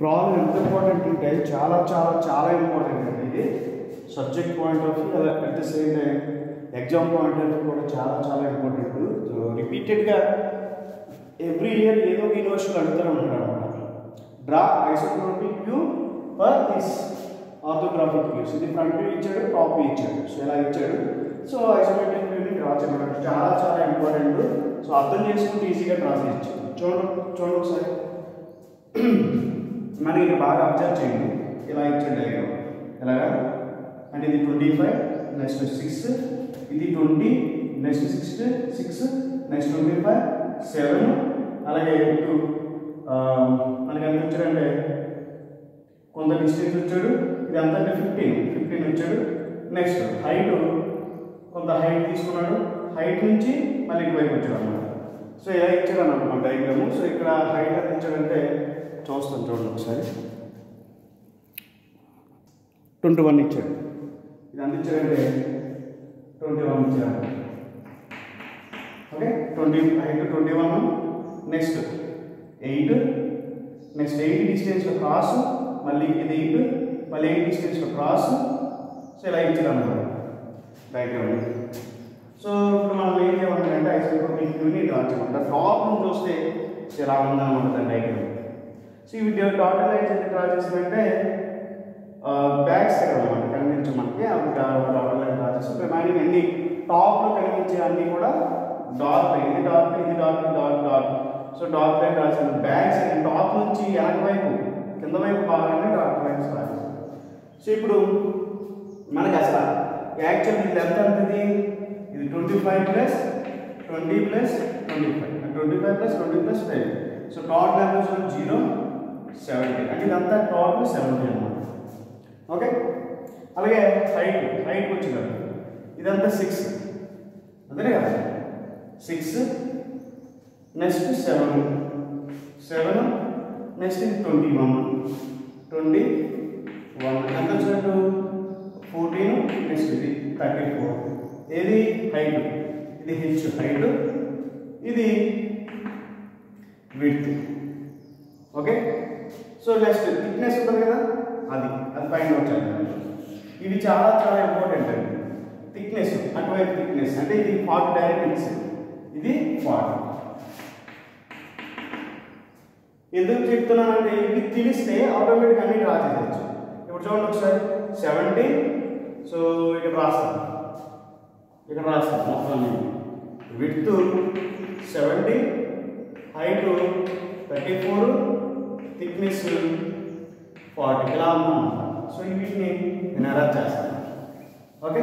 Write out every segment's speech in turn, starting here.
Problem ఎంత important అంటే చాలా చాలా చాలా ఇంపార్టెంట్ అండి ఇది సబ్జెక్ట్ పాయింట్ ఆఫ్ వ్యూ అలా at the same time exam point of view కూడా చాలా చాలా ఇంపార్టెంట్. సో రిపీటెడ్గా ఎవ్రీ ఇయర్ ఏదో ఒక యూనివర్సిటీలో అడుగుతూనే ఉంటాడు అనమాట. Draw isotropic view for this orthographic views. ఇది ఫ్రంట్ వ్యూ ఇచ్చాడు, టాప్ వ్యూ ఇచ్చాడు. సో ఇలా ఇచ్చాడు. సో ఐసోమెట్రిక్ వ్యూని డ్రా చేయడం చాలా చాలా ఇంపార్టెంట్. సో అర్థం చేసుకుంటే ఈజీగా డ్రా చేయొచ్చు. చూడండి ఒకసారి మనకి ఇది బాగా అబ్జర్వ్ చేయండి. ఇలా ఇచ్చాడు డయాగ్రామ్ ఎలాగా అంటే ఇది 25 నెక్స్ట్ 6 ఇది 20 నెక్స్ట్ 6 నెక్స్ట్ 25 7 అలాగే ఇటు మనకి ఎంత వచ్చాడంటే కొంత డిస్టెన్స్ వచ్చాడు. ఇది అంతా 15 వచ్చాడు. నెక్స్ట్ హైట్ కొంత హైట్ తీసుకున్నాడు. హైట్ నుంచి మళ్ళీ ఇటువైపు వచ్చాడు అన్నమాట. సో ఇలా ఇచ్చాడు అన్నమాట మన డయాగ్రాము. సో ఇక్కడ హైట్ ఎంత ఇచ్చాడంటే చూస్తాను చూడండి ఒకసారి 21 ఇచ్చాడు. ఇది ఎంత ఇచ్చాడంటే 21 ఇచ్చాడు. ఓకే 20 హైట్ 21 నెక్స్ట్ 8 నెక్స్ట్ 8 డిస్టెన్స్లో క్రాస్ మళ్ళీ ఇది 8 మళ్ళీ 8 డిస్టెన్స్లో క్రాస్. సో ఇలా ఇచ్చాడు అన్నమాట డయాగ్రామ్. సో ఇప్పుడు మనం ఏం చేయమంటారంటే ఐసోట్రోపిక్ వ్యూని డ్రా చేయమంటారు. టాప్ నుంచి చూస్తే ఇలా ఉందన్నమాట డయాగ్రామ్. సో ఇవి డాటర్ లైన్స్ అయితే డ్రా చేసామంటే బ్యాక్ సైడ్ అనమాట కనిపించే మనకి డాటర్ లైన్ డ్రా చేస్తాం. రిమైనింగ్ అన్ని టాప్లో కనిపించే అన్నీ కూడా డార్క్ లైన్, ఇది డార్క్ ఇది dark dark dark. So dark line రాసాను. బ్యాక్ సైడ్ టాప్ నుంచి వెనక వైపు కింద వైపు భాగాన్ని డార్క్ లైన్స్ రాసాను. సో ఇప్పుడు మనకి అసలు యాక్చువల్ ఇది ఎంత అంతది ఇది 25 plus 20 plus 25 plus 20 plus 5. So total ఎంత వచ్చింది 0 70 అంటే ఇదంతా టోటల్ 70 అన్నమాట. ఓకే అలాగే హైట్ వచ్చింది ఇదంతా 6 అంతే కదా 6 నెక్స్ట్ 7 నెక్స్ట్ ఇది 21 ఎంత వచ్చినట్టు 14 నెక్స్ట్ ఇది 34. ఏది హైట్ ఇది హెచ్ హైట్ ఇది width. Okay so next thickness ఉంటుంది కదా అది ఫైండ్ అవుట్ చేయాలి. ఇది చాలా చాలా ఇంపార్టెంట్ అండి. థిక్నెస్ అటువైపు థిక్నెస్ అంటే ఇది 40 డైరెక్ట్స్ ఇది 40. ఎందుకు చెప్తున్నానంటే ఇది తెలిస్తే ఆటోమేటిక్గా అన్ని డ్రా చేయవచ్చు. ఇప్పుడు చూడండి ఒకసారి 70. సో ఇక్కడ రాస్తాను మొత్తం విడ్త్ 70 హైట్ 34 థిక్నెస్ 40 ఇలా ఉందన్నమాట. సో వీటిని నేను అరేంజ్ చేస్తాను. ఓకే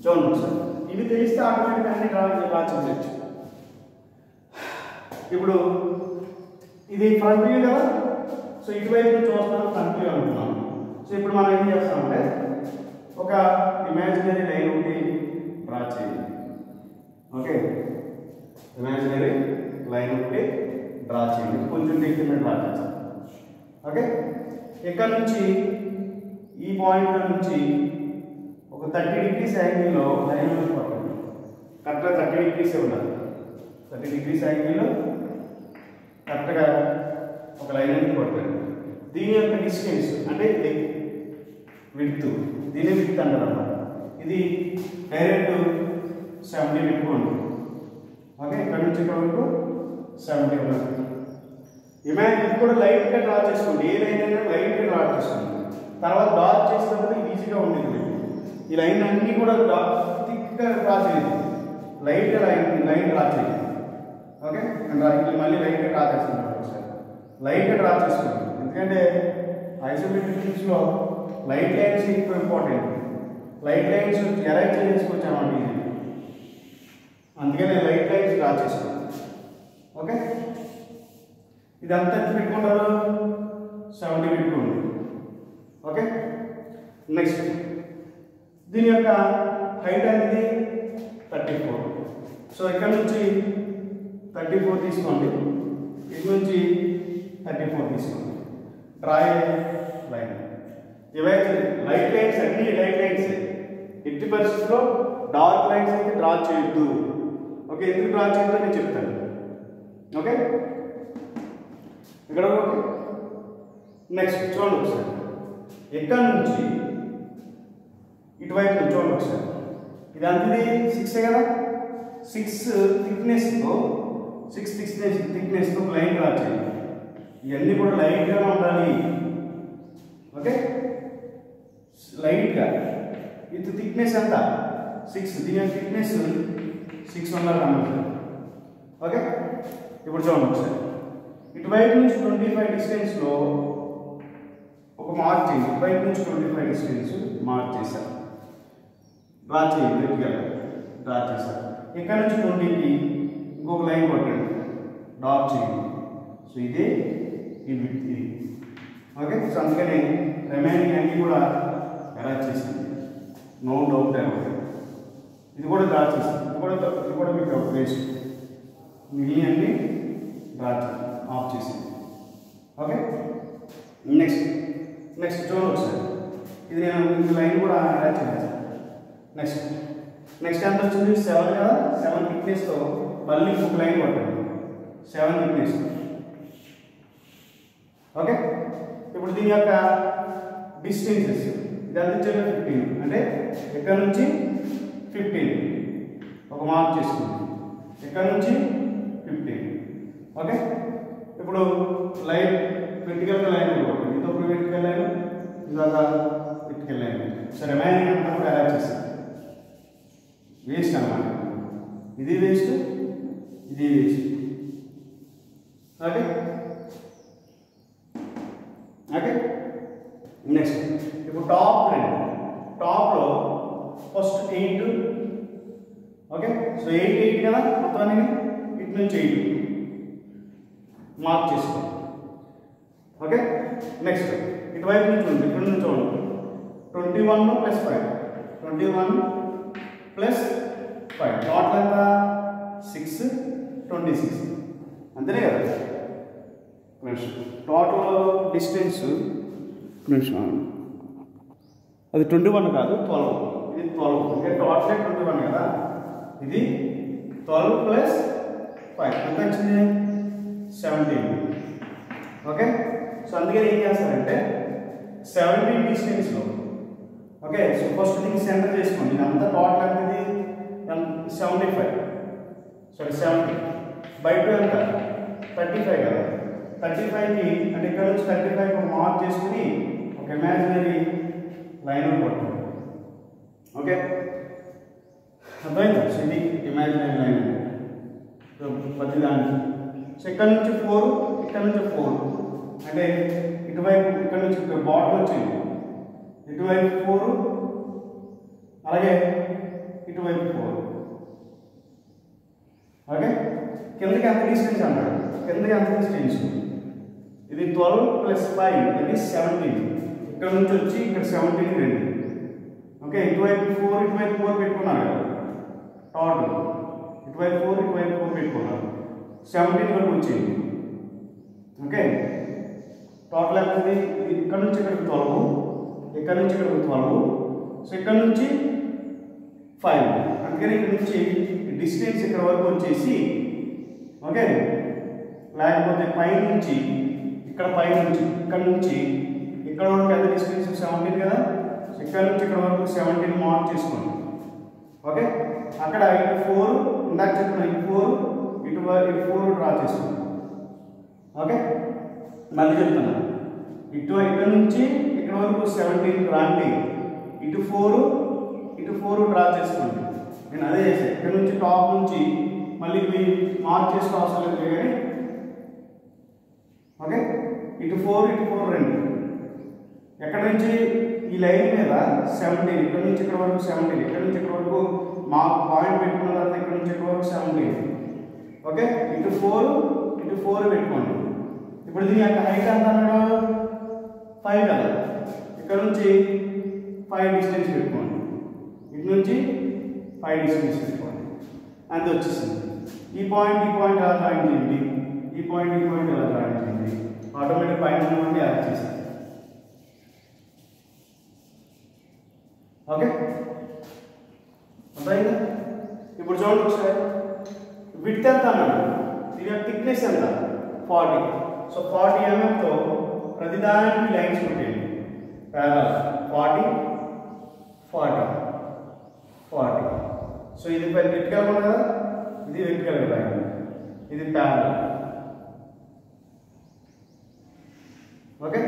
చూడండి సార్ ఇవి తెలిస్తే ఆటోమేటిక్గా అన్ని డ్రా చేయవచ్చు. ఇప్పుడు ఇది ఫ్రంట్ వ్యూ కదా. సో ఇటువైపు చూస్తాను ఫ్రంట్ వ్యూ అనుకున్నాను. సో ఇప్పుడు మనం ఏం చేస్తామంటే ఒక ఇమాజినరీ లైన్ ఒకటి డ్రా చేయాలి. ఓకే ఇమాజినరీ లైన్ ఒకటి డ్రా చేయండి. కొంచెం టెక్నిక్ డ్రా చేస్తాం. ఓకే ఇక్కడ నుంచి ఈ పాయింట్ నుంచి ఒక 30 డిగ్రీస్ యాంగిల్లో లైన్ పడుతుంది. కరెక్ట్గా 30 డిగ్రీసే ఉండాలి. 30 డిగ్రీస్ యాంగిల్లో కరెక్ట్గా ఒక లైన్ అనేది పడుతుంది. దీని యొక్క డిస్టెన్స్ అంటే విడ్త్ దీని విడ్త్ అంటారు అన్నమాట. ఇది డైరెక్ట్ 70 పెట్టుకోండి. ఓకే ఇక్కడ నుంచి ఇక్కడ వరకు 70 ఉంటుంది. ఇమాజిన్ కూడా లైట్గా డ్రా చేసుకోండి. ఏ లైన్ అయినా లైట్గా డ్రా చేసుకోండి. తర్వాత డార్క్ చేసినప్పుడు ఈజీగా ఉండేది. ఈ లైన్ అన్నీ కూడా థిక్గా డ్రా చేయండి. లైట్గా లైన్ డ్రా చేయండి. ఓకే మళ్ళీ లైట్గా డ్రా చేసుకుంటాం. ఒకసారి లైట్గా డ్రా చేసుకోండి. ఎందుకంటే ఐసోమెట్రిక్ వ్యూస్లో లైట్ లైన్స్ ఎక్కువ ఇంపార్టెంట్. లైట్ లైన్స్ ఎరైజ్ చేసుకొచ్చామండి ఇది. అందుకనే లైట్ లైన్స్ డ్రా చేసుకోండి. ఓకే ఇదంతా పెట్టుకుంటారు 70 పెట్టుకోండి. ఓకే నెక్స్ట్ దీని యొక్క హైట్ అనేది 34. సో ఇక్కడ నుంచి 34 తీసుకోండి. ఇటు నుంచి 34 తీసుకోండి. డ్రా లైన్ ఇవైతే లైట్ లైన్స్ అన్ని లైట్ లైన్స్. ఎట్టి పరిస్థితుల్లో డార్క్ లైన్స్ అయితే డ్రా చేయొద్దు. ఓకే ఎందుకు డ్రా చేయొద్దు నేను చెప్తాను. ఓకే ఇక్కడ ఓకే నెక్స్ట్ చూడండి ఒకసారి, ఎక్కడ నుంచి ఇటువైపు నుంచి చూడండి ఒకసారి, ఇది అంతది 6 కదా, 6 థిక్నెస్తో లైన్ డ్రా చేయండి. ఇవన్నీ కూడా లైట్గా ఉండాలి. ఓకే, లైట్గా విత్ థిక్నెస్ ఎంత 6, దీని యొక్క థిక్నెస్ 6 ఉండాలి కంపల్సరీ. ఓకే, ఇప్పుడు చూడండి ఒకసారి, ఇటువైపు నుంచి 25 డిస్టెన్స్లో ఒక మార్క్ చేయండి. ఇటువైపు నుంచి 25 డిస్టెన్స్ మార్క్ చేశారు, డ్రా చేయండి, గట్టిగా డ్రా చేశారు. ఇక్కడ నుంచి 20కి ఇంకొక లైన్ కొట్టండి, డాట్ చేయండి. సో ఇదే ఇది. ఓకే, సో అందుకని రిమైనింగ్ అన్నీ కూడా అరేంజ్ చేసింది, నో డౌట్ ఎవరు. ఇది కూడా డ్రా చేసింది, ఇది కూడా మీకు వేస్ట్, మిగిలినన్నీ డ్రా ఆఫ్ చేసింది. ఓకే, నెక్స్ట్ చూడండి ఒకసారి, ఇది నేను లైన్ కూడా అరేంజ్ చేయాలి. నెక్స్ట్ ఎంత వచ్చింది 7 కదా, 7 థిక్నెస్తో మళ్ళీ ఇంకొక లైన్ కొట్టండి, 7 థిక్నెస్. ఓకే, ఇప్పుడు దీని యొక్క డిస్టెన్సెస్ ఇది ఎంత ఇచ్చారు 15, అంటే ఇక్కడ నుంచి 15 ఒక మార్క్ చేసుకుంది, ఇక్కడ నుంచి 15. ఓకే, ఇప్పుడు లైన్ వెర్టికల్ లైన్ కొట్టండి, ఇది ఒక వెర్టికల్ లైన్, ఇదొక వెర్టికల్ లైన్. సో రిమైనింగ్ అంతా కూడా అరేంజ్ చేస్తాను, వేస్ట్ అన్నమాట, ఇది వేస్ట్, ఇది వేస్ట్. ఓకే, నెక్స్ట్ ఇప్పుడు టాప్లో ఫస్ట్ 8. ఓకే, సో 8 కదా మొత్తం, ఇటు నుంచి 8 మార్క్ చేసుకో. ఓకే, నెక్స్ట్ ఇటువైపు నుంచి ఉంది, ఇక్కడ నుంచి చూడండి, 21 + 5, 21 + 5 టోటల్ ఎంత 6, 26 అంతేనే కదా. టోటల్ డిస్టెన్స్ అది 21 కాదు 12, ఇది 12, అంటే టోటల్ 21 కదా, ఇది 12 + 5 ఎంత వచ్చింది 17. ఓకే, సో అందుకని ఏం చేస్తారంటే 17 డిస్టెన్స్లో, ఓకే, సో ఫస్ట్ దీన్ని సెంటర్ చేసుకోండి, ఇదంతా టోటల్ అనేది 75, సారీ 70 బై 2 ఎంత 35 కదా, 35కి అంటే ఇక్కడ నుంచి 35 మార్క్ చేసుకుని ఒక ఇమాజినరీ లైన్ కొట్టండి. ఓకే, అర్థమైందా. సో ఇది ఇమాజినరీ లైన్ ప్రతి దానికి. సో ఇక్కడ నుంచి 4, ఇక్కడ నుంచి 4, అంటే ఇటువైపు ఇక్కడ నుంచి బాటమ్ వచ్చింది, ఇటువైపు 4, అలాగే ఇటువైపు 4. ఓకే, కిందకి ఎంత డిస్టెన్స్ అన్నాడు, కిందకి ఎంత డిస్టెన్స్, ఇది 12 + 5 అది 17, ఇక్కడ నుంచి వచ్చి ఇక్కడ 17 రండి. ఓకే, ఇటువైపు 4, ఇటువైపు 4 పెట్టుకున్నారు కదా, టోటల్ ఇటువైపు 4, ఇటువైపు 4 పెట్టుకున్నారు, 17 వరకు వచ్చింది. ఓకే, టోటల్ అవుతుంది, ఇక్కడ నుంచి ఇక్కడికి 12, ఇక్కడ నుంచి ఇక్కడికి 12, సో ఇక్కడ నుంచి 5, అందుకని ఇక్కడ నుంచి డిస్టెన్స్ ఇక్కడ వరకు వచ్చేసి, ఓకే, లేకపోతే పై నుంచి ఇక్కడ నుంచి ఇక్కడ వరకు ఎంత డిస్టెన్స్ 17 కదా, సో ఇక్కడ నుంచి ఇక్కడ వరకు 17 మార్క్ చేసుకోండి. ఓకే, అక్కడ ఇటు 4 ఇందాక చెప్పిన ఇటు 4 డ్రా చేసుకోండి. ఓకే, మళ్ళీ చెప్తున్నాను, ఇక్కడ నుంచి ఇక్కడ వరకు 17 రాండి, ఇటు 4 డ్రా చేసుకోండి. నేను అదే చేశాను, ఇక్కడ నుంచి టాప్ నుంచి మళ్ళీ మార్క్ చేసుకో అవసరం లేదు కానీ. ఓకే, ఇటు 4 రండి, ఎక్కడ నుంచి ఈ లైన్ మీద 17, ఇక్కడ నుంచి ఇక్కడ వరకు 17, ఇక్కడ నుంచి ఇక్కడ వరకు మా పాయింట్ పెట్టుకున్న తర్వాత ఇక్కడ నుంచి ఇక్కడ వరకు 17. ఓకే, ఇటు 4 పెట్టుకోండి. ఇప్పుడు దీని యొక్క హైట్ ఎంత అన్నాడు 5 కదా, ఇక్కడ నుంచి 5 డిస్టెన్స్ పెట్టుకోండి, ఇటు నుంచి 5 డిస్టెన్స్ పెట్టుకోండి, అంతే వచ్చేసింది. ఈ పాయింట్ ఎలా డ్రాయింగ్ చేయండి, ఈ పాయింట్ ఎలా డ్రాయింగ్ చేయండి, ఆటోమేటిక్ పాయింట్ నుండి యాడ్ చేసి. ఓకే, అర్థమైందా. ఇప్పుడు చూడండి ఒకసారి, విడ్త్ ఎంత అన్నాడు, దీని యొక్క థిక్నెస్ ఎంత 40. సో 40 mm తో ప్రతి దానికి లైన్స్ కొట్టేయండి ప్యారలల్ 40 40 40. సో ఇది వెర్టికల్ ఉంది కదా, ఇది వెర్టికల్ లైన్, ఇది ప్యారలల్. ఓకే,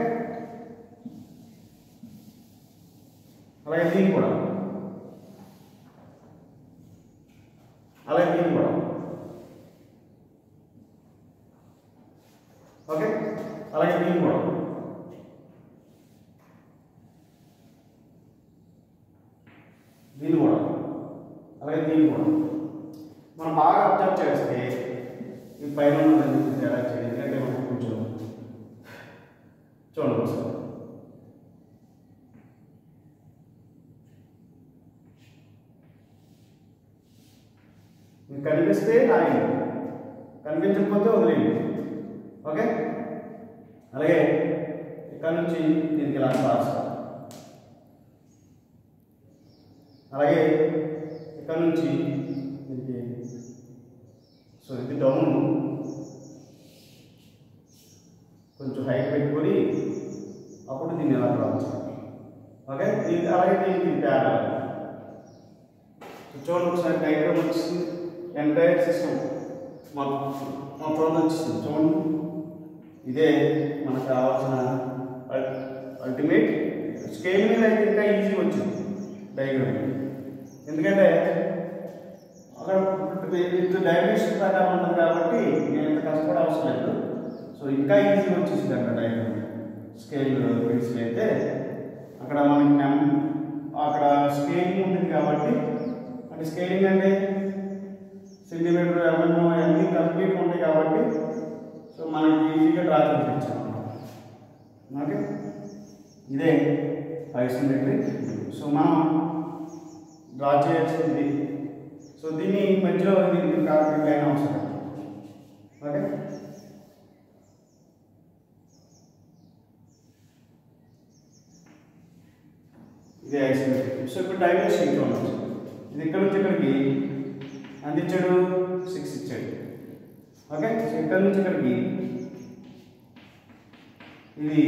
అలాగే దీన్ని కూడా, అలాగే దీన్ని కూడా. ఓకే, అలాగే దీన్ని కూడా. దీన్ని కూడా, అలాగే దీన్ని కూడా. మనం బాగా అబ్జర్వ్ చేస్తే ఈ పైన ఉన్నదని తేడా చేయాలి, ఎందుకంటే మనం కొంచెం చూడండి ఒకసారి. మీకు కనిపిస్తే రాయండి, కనిపించకపోతే వదిలేయండి. ఓకే, అలాగే ఇక్కడ నుంచి దీనికి ఇలా రాస్తారు. అలాగే ఇక్కడ నుంచి దీనికి, సో ఇది డౌన్ కొంచెం హైట్ పెట్టుకొని అప్పుడు దీన్ని ఎలా రావాలి. ఓకే, దీనికి అలాగే దీనికి ప్యారలల్. చూడండి ఒకసారి డయాగ్రామ్ వచ్చింది, ఎంటైర్ సిస్టమ్ మొత్తం వచ్చింది. చూడండి, ఇదే మనకు కావాల్సిన అల్టిమేట్. స్కేల్ మీద అయితే ఇంకా ఈజీ వచ్చింది డయాగ్రామ్, ఎందుకంటే అక్కడ డైమెన్షన్ ప్రకారం ఉంటుంది కాబట్టి నేను ఇంత కష్టపడే అవసరం లేదు. సో ఇంకా ఈజీ వచ్చేసింది అక్కడ డయాగ్రామ్. స్కేల్ బేస్లో అయితే అక్కడ మనకి అక్కడ స్కేలింగ్ ఉంటుంది కాబట్టి, అంటే స్కేలింగ్ అంటే సెంటీమీటర్ ఎంఎం అన్నీ కంప్లీట్ ఉంటాయి కాబట్టి సో మనకి ఈజీగా డ్రా చేయించాం. ఓకే, ఇదే ఐసోమెట్రిక్. సో మనం డ్రా చేయాల్సింది, సో దీన్ని మధ్యలో దీనికి కాకుండా లైన్ అవసరం. ఓకే, ఇదే ఐసోమెట్రిక్. సో ఇప్పుడు డైమెన్షన్ చూడండి, ఇది ఇక్కడ నుంచి ఇక్కడికి ఎంత ఇచ్చాడు, 6 ఇచ్చాడు. ఓకే, సో ఇక్కడ నుంచి ఇక్కడికి ఇది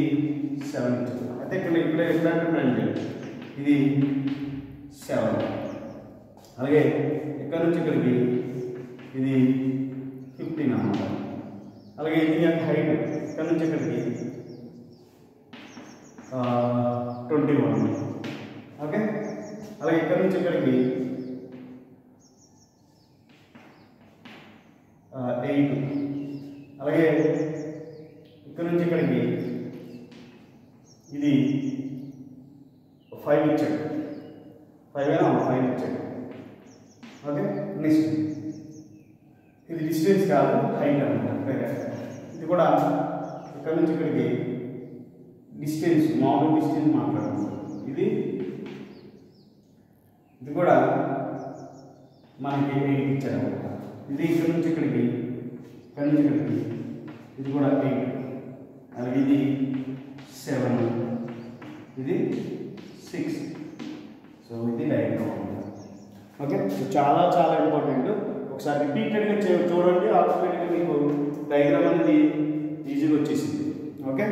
7 ఇచ్చాడు. అయితే ఇక్కడ ఎట్లాంటి ఇది 7. అలాగే ఇక్కడ నుంచి ఇక్కడికి ఇది 15 అన్నమాట. అలాగే ఇది యొక్క హైట్ ఇక్కడ నుంచి ఇక్కడికి 21. ఓకే, అలాగే ఇక్కడ నుంచి ఇక్కడికి 8. అలాగే ఇక్కడ నుంచి ఇక్కడికి ఇది 5 ఇచ్చాడు. 5 ఇచ్చాడు. ఓకే, నెక్స్ట్ ఇది డిస్టెన్స్ కాదు, హైట్ అనమాట. ఇది కూడా ఇక్కడ నుంచి ఇక్కడికి డిస్టెన్స్, మామూలు డిస్టెన్స్ మాట్లాడుతున్నాం. ఇది కూడా మనకి 8 ఇచ్చాడు అనమాట. ఇది ఇక్కడ నుంచి ఇక్కడికి, ఇక్కడ నుంచి ఇక్కడికి ఇది కూడా 8. అలాగే ఇది 7, ఇది 6. సో ఇది డయాగ్రామ్. ఓకే, సో చాలా చాలా ఇంపార్టెంట్. ఒకసారి రిపీటెడ్గా చూడండి, ఆటోమేటిక్గా మీకు డయాగ్రామ్ అనేది ఈజీగా వచ్చేసింది. ఓకే.